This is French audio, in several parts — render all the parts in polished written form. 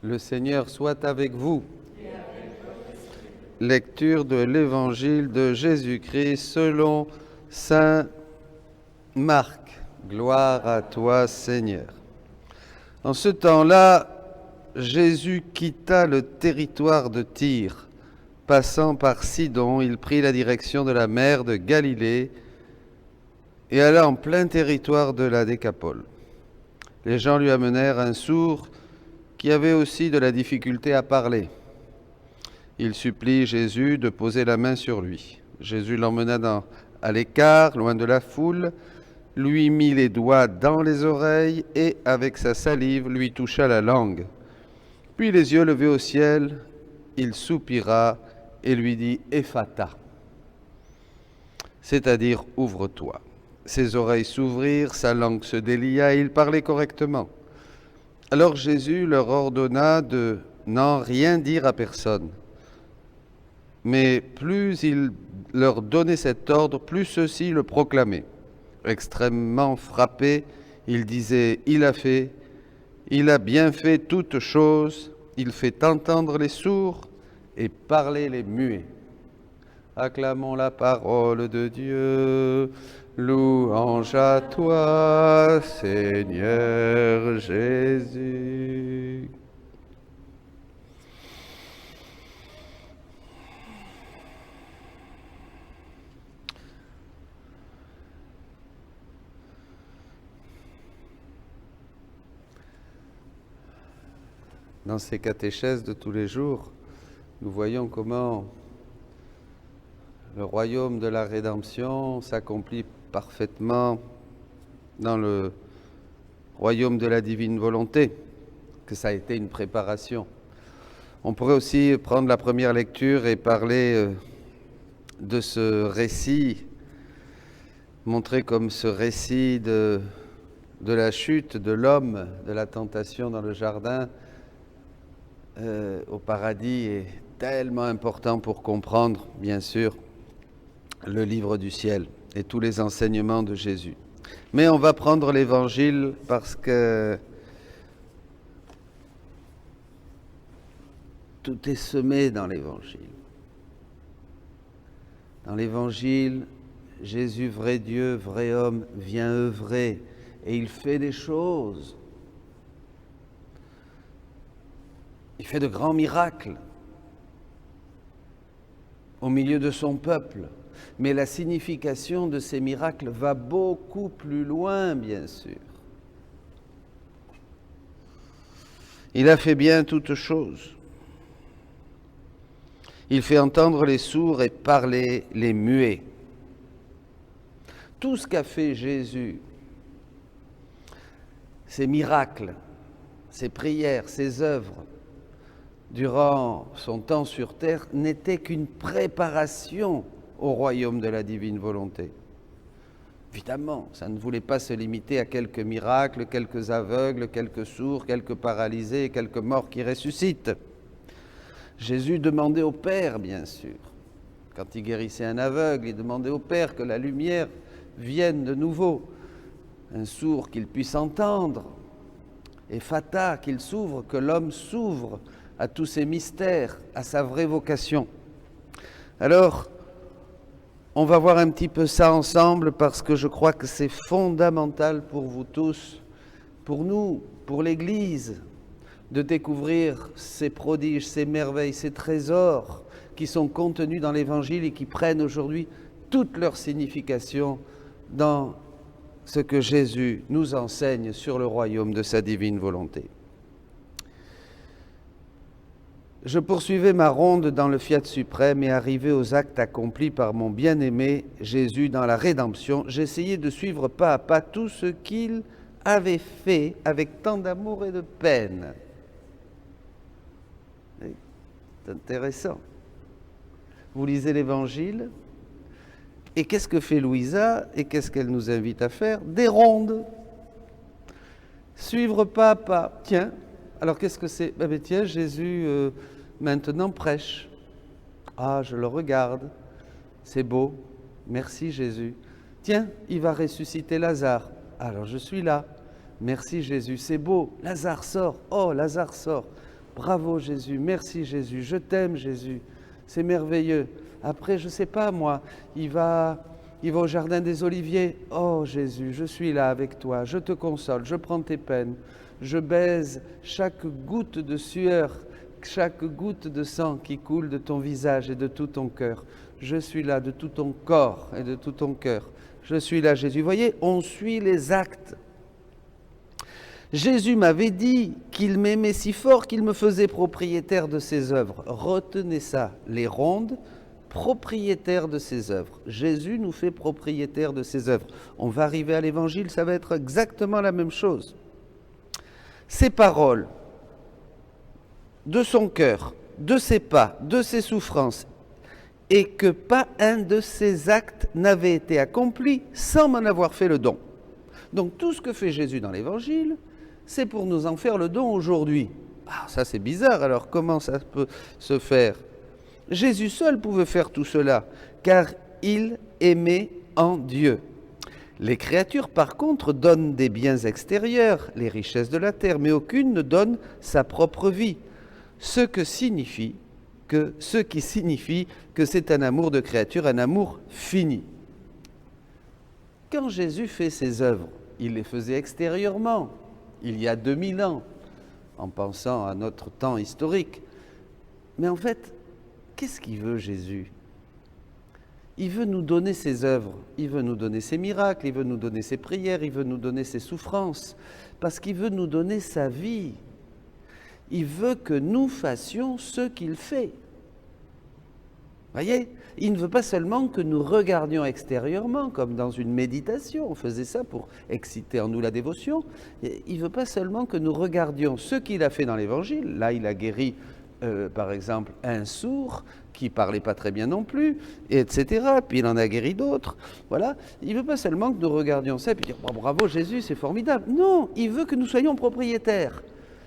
Le Seigneur soit avec vous. Lecture de l'Évangile de Jésus-Christ selon saint Marc. Gloire à toi, Seigneur. En ce temps-là, Jésus quitta le territoire de Tyr. Passant par Sidon, il prit la direction de la mer de Galilée et alla en plein territoire de la Décapole. Les gens lui amenèrent un sourd qui avait aussi de la difficulté à parler. Il supplie Jésus de poser la main sur lui. Jésus l'emmena à l'écart, loin de la foule, lui mit les doigts dans les oreilles et, avec sa salive, lui toucha la langue. Puis, les yeux levés au ciel, il soupira et lui dit « Ephata », c'est-à-dire « ouvre-toi ». Ses oreilles s'ouvrirent, sa langue se délia et il parlait correctement. Alors Jésus leur ordonna de n'en rien dire à personne. Mais plus il leur donnait cet ordre, plus ceux-ci le proclamaient. Extrêmement frappé, il disait « Il a bien fait toutes choses, il fait entendre les sourds et parler les muets. » Acclamons la parole de Dieu. Louange à toi, Seigneur Jésus. Dans ces catéchèses de tous les jours, nous voyons comment le royaume de la rédemption s'accomplit parfaitement dans le royaume de la divine volonté, que ça a été une préparation. On pourrait aussi prendre la première lecture et parler de ce récit, montrer comme ce récit de la chute de l'homme, de la tentation dans le jardin, au paradis est tellement important pour comprendre, bien sûr, le livre du ciel et tous les enseignements de Jésus. Mais on va prendre l'Évangile parce que tout est semé dans l'Évangile. Dans l'Évangile, Jésus, vrai Dieu, vrai homme, vient œuvrer et il fait des choses. Il fait de grands miracles au milieu de son peuple. Mais la signification de ces miracles va beaucoup plus loin, bien sûr. Il a fait bien toutes choses. Il fait entendre les sourds et parler les muets. Tout ce qu'a fait Jésus, ces miracles, ces prières, ces œuvres, durant son temps sur terre, n'était qu'une préparation au royaume de la divine volonté. Évidemment, ça ne voulait pas se limiter à quelques miracles, quelques aveugles, quelques sourds, quelques paralysés, quelques morts qui ressuscitent. Jésus demandait au Père, bien sûr. Quand il guérissait un aveugle, il demandait au Père que la lumière vienne de nouveau. Un sourd qu'il puisse entendre. Et Ephata, qu'il s'ouvre, que l'homme s'ouvre à tous ces mystères, à sa vraie vocation. Alors, on va voir un petit peu ça ensemble parce que je crois que c'est fondamental pour vous tous, pour nous, pour l'Église, de découvrir ces prodiges, ces merveilles, ces trésors qui sont contenus dans l'Évangile et qui prennent aujourd'hui toute leur signification dans ce que Jésus nous enseigne sur le royaume de sa divine volonté. Je poursuivais ma ronde dans le Fiat suprême et arrivé aux actes accomplis par mon bien-aimé Jésus dans la rédemption, j'essayais de suivre pas à pas tout ce qu'il avait fait avec tant d'amour et de peine. C'est intéressant. Vous lisez l'Évangile, et qu'est-ce que fait Louisa et qu'est-ce qu'elle nous invite à faire? Des rondes. Suivre pas à pas. Tiens, alors qu'est-ce que c'est? Tiens, Jésus maintenant prêche. Ah, je le regarde. C'est beau. Merci Jésus. Tiens, il va ressusciter Lazare. Alors je suis là. Merci Jésus. C'est beau. Lazare sort. Oh, Lazare sort. Bravo Jésus, merci Jésus, je t'aime Jésus, c'est merveilleux. Après, je ne sais pas moi, il va au jardin des Oliviers. Oh Jésus, je suis là avec toi, je te console, je prends tes peines, je baise chaque goutte de sueur, chaque goutte de sang qui coule de ton visage et de tout ton cœur. Je suis là de tout ton corps et de tout ton cœur. Je suis là Jésus. Vous voyez, on suit les actes. Jésus m'avait dit qu'il m'aimait si fort qu'il me faisait propriétaire de ses œuvres. Retenez ça, les rondes, propriétaire de ses œuvres. Jésus nous fait propriétaire de ses œuvres. On va arriver à l'Évangile, ça va être exactement la même chose. Ses paroles, de son cœur, de ses pas, de ses souffrances, et que pas un de ses actes n'avait été accompli sans m'en avoir fait le don. Donc tout ce que fait Jésus dans l'Évangile, c'est pour nous en faire le don aujourd'hui. Ah, ça c'est bizarre, alors comment ça peut se faire ? Jésus seul pouvait faire tout cela, car il aimait en Dieu. Les créatures, par contre, donnent des biens extérieurs, les richesses de la terre, mais aucune ne donne sa propre vie, ce qui signifie que c'est un amour de créature, un amour fini. Quand Jésus fait ses œuvres, il les faisait extérieurement, il y a 2000 ans, en pensant à notre temps historique. Mais en fait, qu'est-ce qu'il veut Jésus ? Il veut nous donner ses œuvres, il veut nous donner ses miracles, il veut nous donner ses prières, il veut nous donner ses souffrances, parce qu'il veut nous donner sa vie. Il veut que nous fassions ce qu'il fait. Voyez, il ne veut pas seulement que nous regardions extérieurement, comme dans une méditation, on faisait ça pour exciter en nous la dévotion. Il ne veut pas seulement que nous regardions ce qu'il a fait dans l'Évangile. Là, il a guéri, par exemple, un sourd qui ne parlait pas très bien non plus, etc. Puis il en a guéri d'autres. Voilà. Il ne veut pas seulement que nous regardions ça et puis dire oh, « bravo Jésus, c'est formidable ». Non, il veut que nous soyons propriétaires.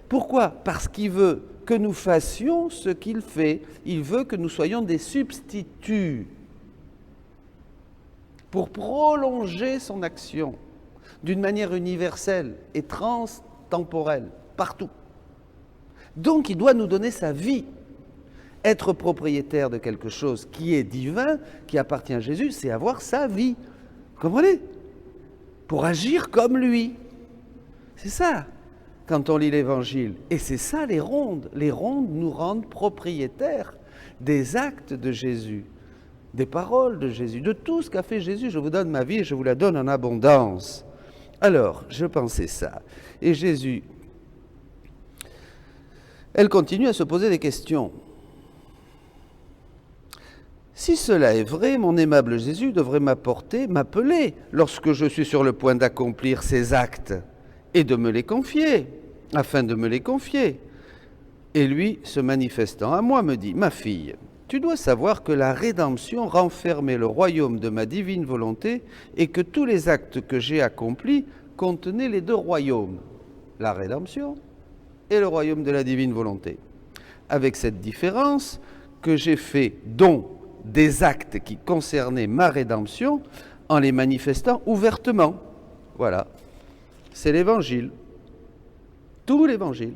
Pourquoi ? Parce qu'il veut que nous fassions ce qu'il fait. Il veut que nous soyons des substituts pour prolonger son action d'une manière universelle et transtemporelle, partout. Donc il doit nous donner sa vie. Être propriétaire de quelque chose qui est divin, qui appartient à Jésus, c'est avoir sa vie. Vous comprenez ? Pour agir comme lui. C'est ça. Quand on lit l'Évangile. Et c'est ça les rondes. Les rondes nous rendent propriétaires des actes de Jésus, des paroles de Jésus, de tout ce qu'a fait Jésus. Je vous donne ma vie et je vous la donne en abondance. Alors, je pensais ça. Et Jésus, elle continue à se poser des questions. Si cela est vrai, mon aimable Jésus devrait m'appeler lorsque je suis sur le point d'accomplir ces actes. Et de me les confier, afin de me les confier. Et lui, se manifestant à moi, me dit, « Ma fille, tu dois savoir que la rédemption renfermait le royaume de ma divine volonté et que tous les actes que j'ai accomplis contenaient les deux royaumes, la rédemption et le royaume de la divine volonté. Avec cette différence que j'ai fait don des actes qui concernaient ma rédemption en les manifestant ouvertement. » Voilà. C'est l'Évangile, tout l'Évangile.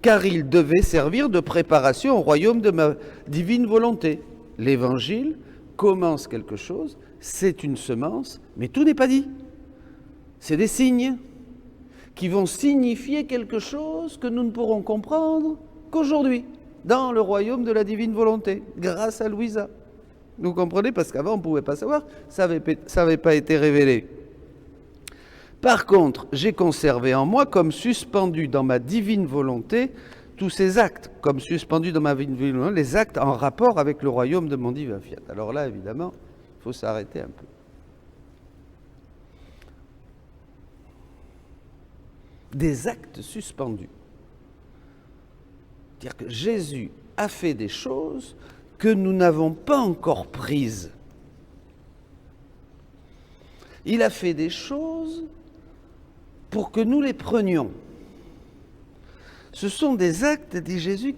Car il devait servir de préparation au royaume de ma divine volonté. L'Évangile commence quelque chose, c'est une semence, mais tout n'est pas dit. C'est des signes qui vont signifier quelque chose que nous ne pourrons comprendre qu'aujourd'hui, dans le royaume de la divine volonté, grâce à Louisa. Vous comprenez ? Parce qu'avant, on ne pouvait pas savoir, ça n'avait pas été révélé. Par contre, j'ai conservé en moi, comme suspendu dans ma divine volonté, tous ces actes, comme suspendus dans ma divine volonté, les actes en rapport avec le royaume de mon divin fiat. Alors là, évidemment, il faut s'arrêter un peu. Des actes suspendus. C'est-à-dire que Jésus a fait des choses que nous n'avons pas encore prises. Il a fait des choses pour que nous les prenions. Ce sont des actes, dit Jésus,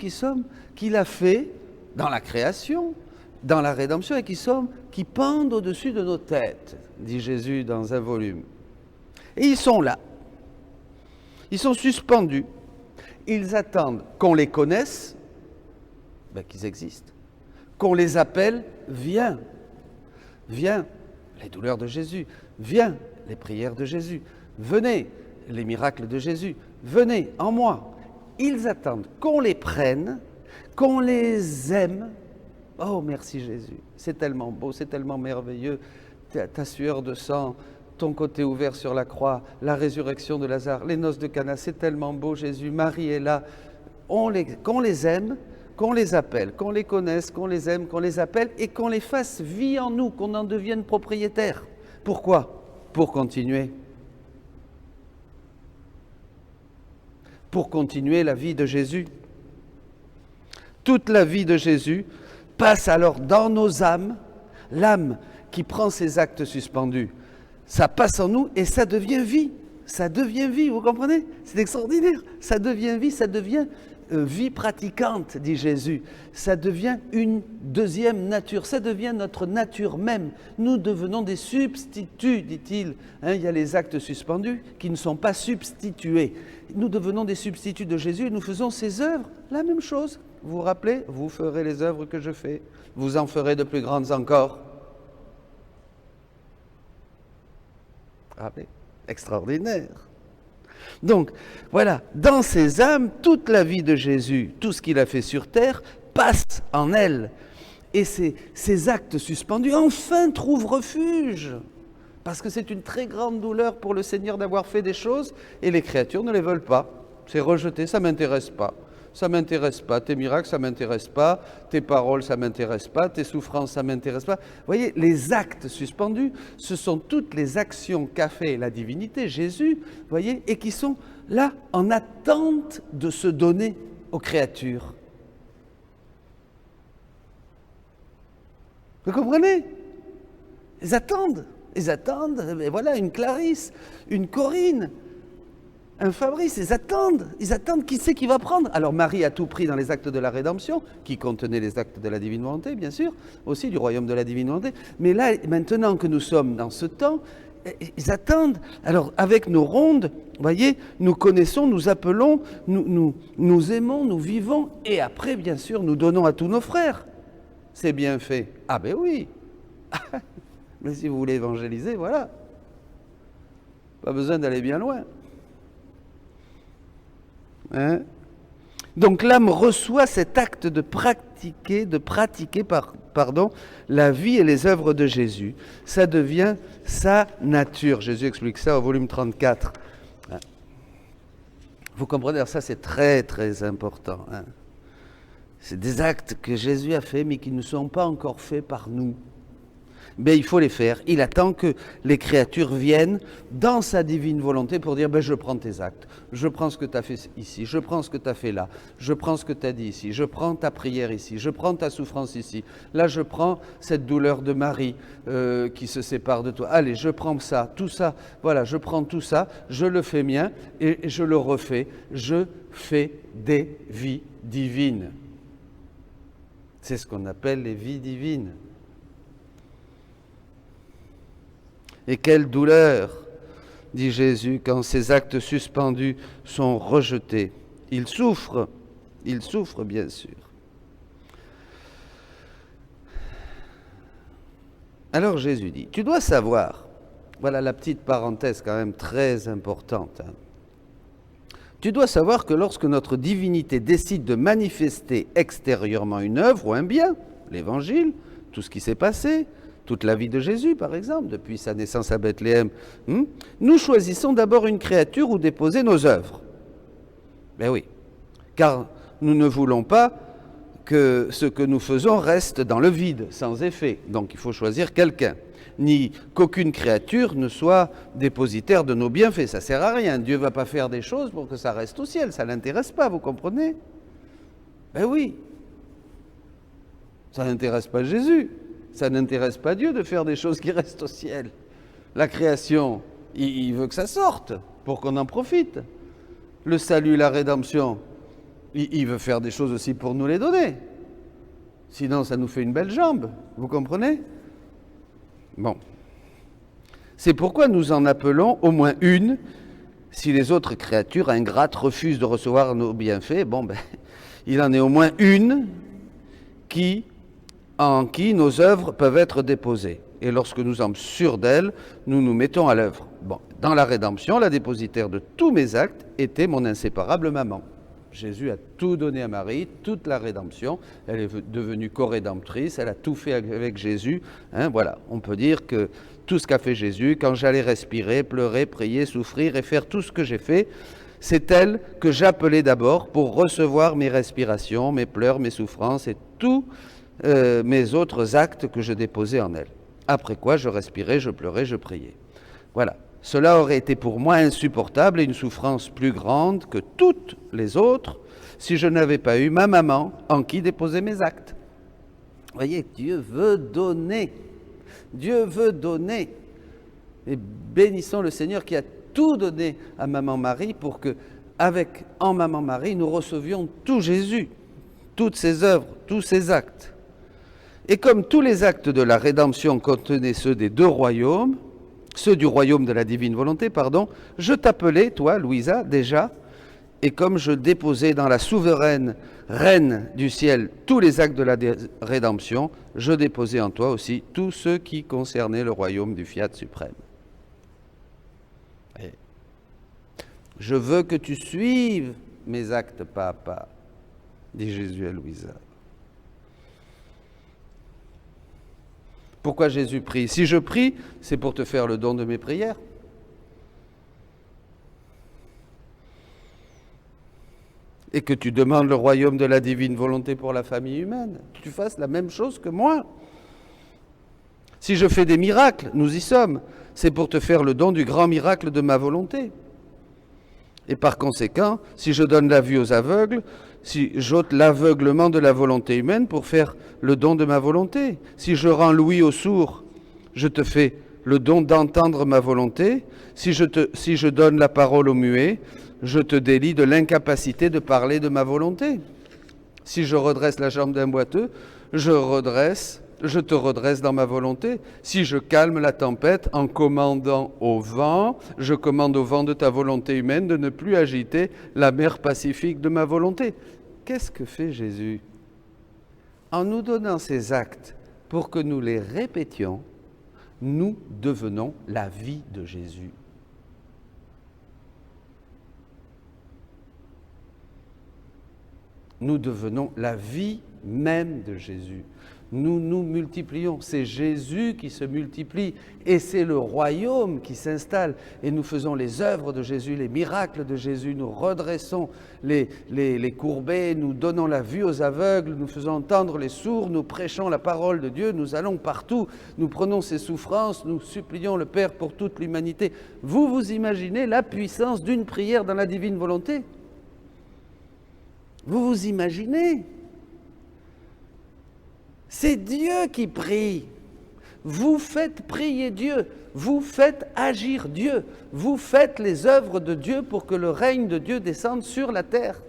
qu'il a fait dans la création, dans la rédemption, et qui pendent au-dessus de nos têtes, dit Jésus dans un volume. Et ils sont là. Ils sont suspendus. Ils attendent qu'on les connaisse, qu'ils existent, qu'on les appelle, viens, viens, les douleurs de Jésus, viens, les prières de Jésus, venez, les miracles de Jésus, venez en moi. Ils attendent qu'on les prenne, qu'on les aime. Oh, merci Jésus, c'est tellement beau, c'est tellement merveilleux, ta sueur de sang, ton côté ouvert sur la croix, la résurrection de Lazare, les noces de Cana, c'est tellement beau Jésus, Marie est là. Qu'on les aime, qu'on les appelle, qu'on les connaisse, qu'on les aime, qu'on les appelle et qu'on les fasse vie en nous, qu'on en devienne propriétaire. Pourquoi ? Pour continuer. Pour continuer la vie de Jésus. Toute la vie de Jésus passe alors dans nos âmes, l'âme qui prend ses actes suspendus. Ça passe en nous et ça devient vie. Ça devient vie, vous comprenez ? C'est extraordinaire. Ça devient vie, ça devient vie pratiquante, dit Jésus. Ça devient une deuxième nature. Ça devient notre nature même. Nous devenons des substituts, dit-il. Il y a les actes suspendus qui ne sont pas substitués. Nous devenons des substituts de Jésus et nous faisons ses œuvres. La même chose. Vous vous rappelez ? Vous ferez les œuvres que je fais. Vous en ferez de plus grandes encore. Rappelez ? Extraordinaire. Donc, voilà, dans ces âmes, toute la vie de Jésus, tout ce qu'il a fait sur terre, passe en elles. Et ces actes suspendus, enfin, trouvent refuge. Parce que c'est une très grande douleur pour le Seigneur d'avoir fait des choses, et les créatures ne les veulent pas. C'est rejeté, ça ne m'intéresse pas. Ça ne m'intéresse pas, tes miracles, ça ne m'intéresse pas, tes paroles, ça ne m'intéresse pas, tes souffrances, ça ne m'intéresse pas. Vous voyez, les actes suspendus, ce sont toutes les actions qu'a fait la divinité, Jésus, vous voyez, et qui sont là en attente de se donner aux créatures. Vous comprenez ? Ils attendent, et voilà, une Clarisse, une Corinne, un Fabrice, ils attendent qui c'est qui va prendre. Alors Marie a tout pris dans les actes de la rédemption, qui contenaient les actes de la divine volonté, bien sûr, aussi du royaume de la divine volonté. Mais là, maintenant que nous sommes dans ce temps, ils attendent. Alors avec nos rondes, vous voyez, nous connaissons, nous appelons, nous aimons, nous vivons, et après, bien sûr, nous donnons à tous nos frères. C'est bien fait. Ah ben oui. Mais si vous voulez évangéliser, voilà. Pas besoin d'aller bien loin. Donc l'âme reçoit cet acte de pratiquer la vie et les œuvres de Jésus. Ça devient sa nature. Jésus explique ça au volume 34. Vous comprenez, alors ça c'est très très important. C'est des actes que Jésus a faits mais qui ne sont pas encore faits par nous. Mais il faut les faire. Il attend que les créatures viennent dans sa divine volonté pour dire je prends tes actes, je prends ce que tu as fait ici, je prends ce que tu as fait là, je prends ce que tu as dit ici, je prends ta prière ici, je prends ta souffrance ici, là je prends cette douleur de Marie qui se sépare de toi. Allez, je prends ça, tout ça, voilà, je prends tout ça, je le fais mien et je le refais. Je fais des vies divines. C'est ce qu'on appelle les vies divines. Et quelle douleur, dit Jésus, quand ces actes suspendus sont rejetés. Il souffre bien sûr. Alors Jésus dit, tu dois savoir, voilà la petite parenthèse quand même très importante, tu dois savoir que lorsque notre divinité décide de manifester extérieurement une œuvre ou un bien, l'évangile, tout ce qui s'est passé, toute la vie de Jésus, par exemple, depuis sa naissance à Bethléem, nous choisissons d'abord une créature où déposer nos œuvres. Ben oui, car nous ne voulons pas que ce que nous faisons reste dans le vide, sans effet. Donc il faut choisir quelqu'un, ni qu'aucune créature ne soit dépositaire de nos bienfaits. Ça ne sert à rien. Dieu ne va pas faire des choses pour que ça reste au ciel. Ça ne l'intéresse pas, vous comprenez ? Ben oui. Ça n'intéresse pas Jésus. Ça n'intéresse pas Dieu de faire des choses qui restent au ciel. La création, il veut que ça sorte pour qu'on en profite. Le salut, la rédemption, il veut faire des choses aussi pour nous les donner. Sinon, ça nous fait une belle jambe. Vous comprenez ? Bon. C'est pourquoi nous en appelons au moins une Si les autres créatures ingrates refusent de recevoir nos bienfaits, il en est au moins une en qui nos œuvres peuvent être déposées. Et lorsque nous sommes sûrs d'elle, nous nous mettons à l'œuvre. Dans la rédemption, la dépositaire de tous mes actes était mon inséparable maman. Jésus a tout donné à Marie, toute la rédemption. Elle est devenue co-rédemptrice, elle a tout fait avec Jésus. Voilà, on peut dire que tout ce qu'a fait Jésus, quand j'allais respirer, pleurer, prier, souffrir et faire tout ce que j'ai fait, c'est elle que j'appelais d'abord pour recevoir mes respirations, mes pleurs, mes souffrances et tous mes autres actes que je déposais en elle. Après quoi, je respirais, je pleurais, je priais. Voilà. Cela aurait été pour moi insupportable et une souffrance plus grande que toutes les autres si je n'avais pas eu ma maman en qui déposer mes actes. Vous voyez, Dieu veut donner. Dieu veut donner. Et bénissons le Seigneur qui a tout donné à Maman Marie pour que, en Maman Marie, nous recevions tout Jésus, toutes ses œuvres, tous ses actes. Et comme tous les actes de la rédemption contenaient ceux des deux royaumes, ceux du royaume de la divine volonté, je t'appelais, toi, Louisa, déjà, et comme je déposais dans la souveraine reine du ciel tous les actes de la rédemption, je déposais en toi aussi tous ceux qui concernaient le royaume du Fiat suprême. Et je veux que tu suives mes actes pas à pas, dit Jésus à Louisa. Pourquoi Jésus prie? Si je prie, c'est pour te faire le don de mes prières. Et que tu demandes le royaume de la divine volonté pour la famille humaine. Que tu fasses la même chose que moi. Si je fais des miracles, nous y sommes, c'est pour te faire le don du grand miracle de ma volonté. Et par conséquent, si je donne la vue aux aveugles, si j'ôte l'aveuglement de la volonté humaine pour faire le don de ma volonté. Si je rends l'ouïe aux sourds, je te fais le don d'entendre ma volonté. Si je donne la parole aux muets, je te délie de l'incapacité de parler de ma volonté. Si je redresse la jambe d'un boiteux, je te redresse dans ma volonté. Si je calme la tempête en commandant au vent, je commande au vent de ta volonté humaine de ne plus agiter la mer Pacifique de ma volonté. Qu'est-ce que fait Jésus? En nous donnant ces actes pour que nous les répétions, nous devenons la vie de Jésus. Nous devenons la vie même de Jésus. Nous nous multiplions. C'est Jésus qui se multiplie et c'est le royaume qui s'installe. Et nous faisons les œuvres de Jésus, les miracles de Jésus. Nous redressons les courbés, nous donnons la vue aux aveugles, nous faisons entendre les sourds, nous prêchons la parole de Dieu, nous allons partout, nous prenons ses souffrances, nous supplions le Père pour toute l'humanité. Vous imaginez la puissance d'une prière dans la divine volonté? Vous imaginez? C'est Dieu qui prie. Vous faites prier Dieu, vous faites agir Dieu, vous faites les œuvres de Dieu pour que le règne de Dieu descende sur la terre.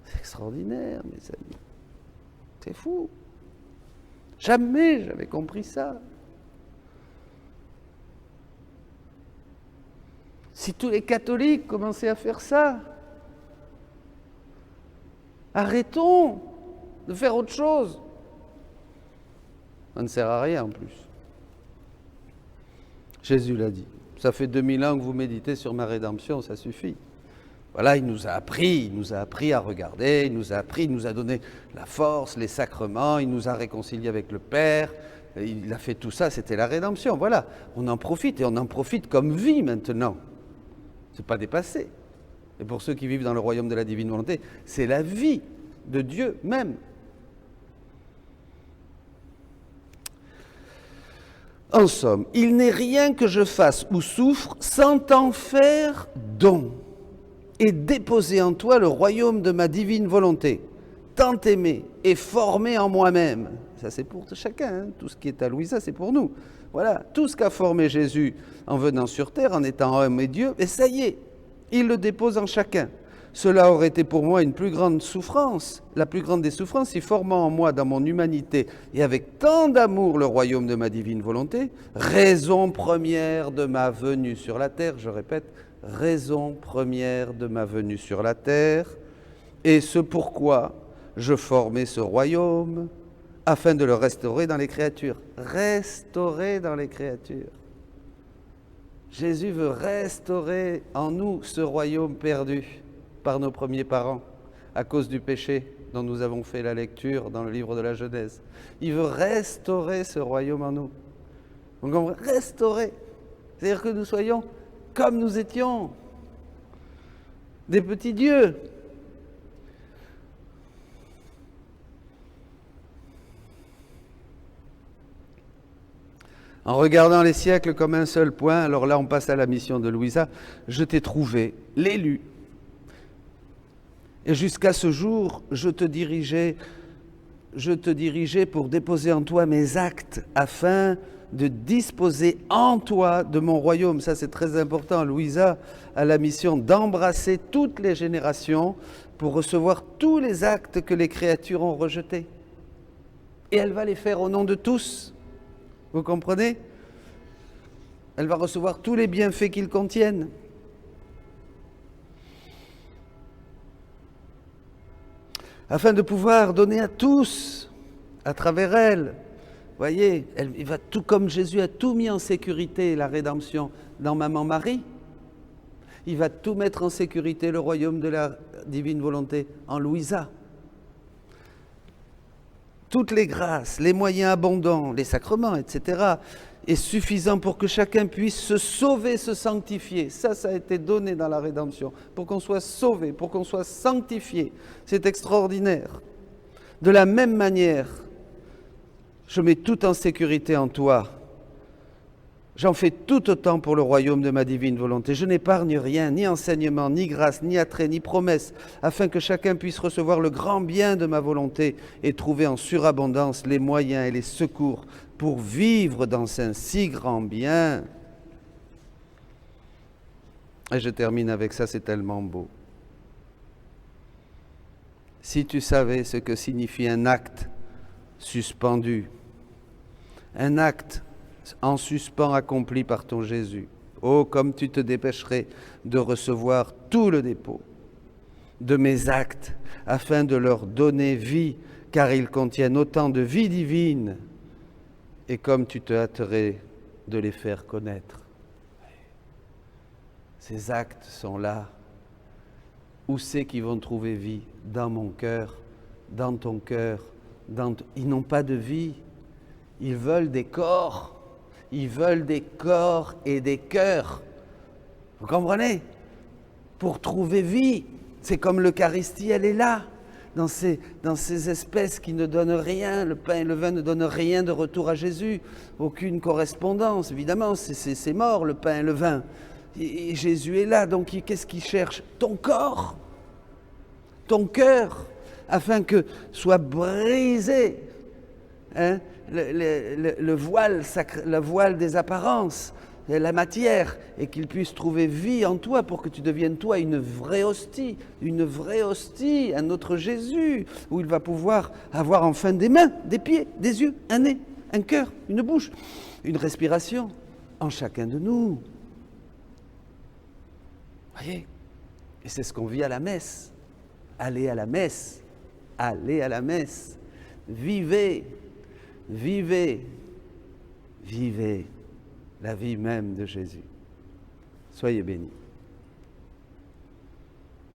C'est extraordinaire, mes amis. C'est fou. Jamais j'avais compris ça. Si tous les catholiques commençaient à faire ça, arrêtons de faire autre chose. Ça ne sert à rien en plus. Jésus l'a dit. Ça fait 2000 ans que vous méditez sur ma rédemption, ça suffit. Voilà, il nous a appris à regarder, il nous a donné la force, les sacrements, il nous a réconciliés avec le Père, il a fait tout ça, c'était la rédemption. Voilà, on en profite et on en profite comme vie maintenant. Ce n'est pas dépassé. Et pour ceux qui vivent dans le royaume de la divine volonté, c'est la vie de Dieu même. En somme, il n'est rien que je fasse ou souffre sans t'en faire don et déposer en toi le royaume de ma divine volonté, tant aimé et formé en moi-même. Ça c'est pour chacun, hein. Tout ce qui est à Louisa, c'est pour nous. Voilà, tout ce qu'a formé Jésus en venant sur terre, en étant homme et Dieu, et ça y est, il le dépose en chacun. Cela aurait été pour moi une plus grande souffrance, la plus grande des souffrances, si formant en moi, dans mon humanité, et avec tant d'amour le royaume de ma divine volonté, raison première de ma venue sur la terre, je répète, raison première de ma venue sur la terre, et ce pourquoi je formais ce royaume, afin de le restaurer dans les créatures. Restaurer dans les créatures. Jésus veut restaurer en nous ce royaume perdu par nos premiers parents à cause du péché dont nous avons fait la lecture dans le livre de la Genèse. Il veut restaurer ce royaume en nous. Donc on veut restaurer, c'est-à-dire que nous soyons comme nous étions, des petits dieux. En regardant les siècles comme un seul point, alors là on passe à la mission de Louisa, je t'ai trouvé l'élu. Et jusqu'à ce jour, je te dirigeais pour déposer en toi mes actes afin de disposer en toi de mon royaume. Ça c'est très important. Louisa a la mission d'embrasser toutes les générations pour recevoir tous les actes que les créatures ont rejetés. Et elle va les faire au nom de tous. Vous comprenez? Elle va recevoir tous les bienfaits qu'ils contiennent. Afin de pouvoir donner à tous, à travers elle. Voyez, il va tout comme Jésus a tout mis en sécurité, la rédemption, dans Maman Marie. Il va tout mettre en sécurité, le royaume de la divine volonté, en Louisa. Toutes les grâces, les moyens abondants, les sacrements, etc., est suffisant pour que chacun puisse se sauver, se sanctifier. Ça a été donné dans la rédemption, pour qu'on soit sauvé, pour qu'on soit sanctifié. C'est extraordinaire. De la même manière, je mets tout en sécurité en toi. J'en fais tout autant pour le royaume de ma divine volonté. Je n'épargne rien, ni enseignement, ni grâce, ni attrait, ni promesse, afin que chacun puisse recevoir le grand bien de ma volonté et trouver en surabondance les moyens et les secours pour vivre dans un si grand bien. Et je termine avec ça, c'est tellement beau. Si tu savais ce que signifie un acte suspendu, un acte en suspens accompli par ton Jésus. Oh, comme tu te dépêcherais de recevoir tout le dépôt de mes actes, afin de leur donner vie, car ils contiennent autant de vie divine, et comme tu te hâterais de les faire connaître. Ces actes sont là. Où c'est qu'ils vont trouver vie? Dans mon cœur, dans ton cœur. Ils n'ont pas de vie. Ils veulent des corps. Ils veulent des corps et des cœurs. Vous comprenez? Pour trouver vie. C'est comme l'Eucharistie, elle est là. Dans ces espèces qui ne donnent rien, le pain et le vin ne donnent rien de retour à Jésus. Aucune correspondance, évidemment, c'est mort le pain et le vin. Et Jésus est là, donc qu'est-ce qu'il cherche? Ton corps, ton cœur, afin que soit brisé le voile des apparences, la matière, et qu'il puisse trouver vie en toi pour que tu deviennes toi une vraie hostie, un autre Jésus, où il va pouvoir avoir enfin des mains, des pieds, des yeux, un nez, un cœur, une bouche, une respiration en chacun de nous. Voyez? Et c'est ce qu'on vit à la messe. Allez à la messe, allez à la messe, vivez, vivez, vivez la vie même de Jésus. Soyez bénis.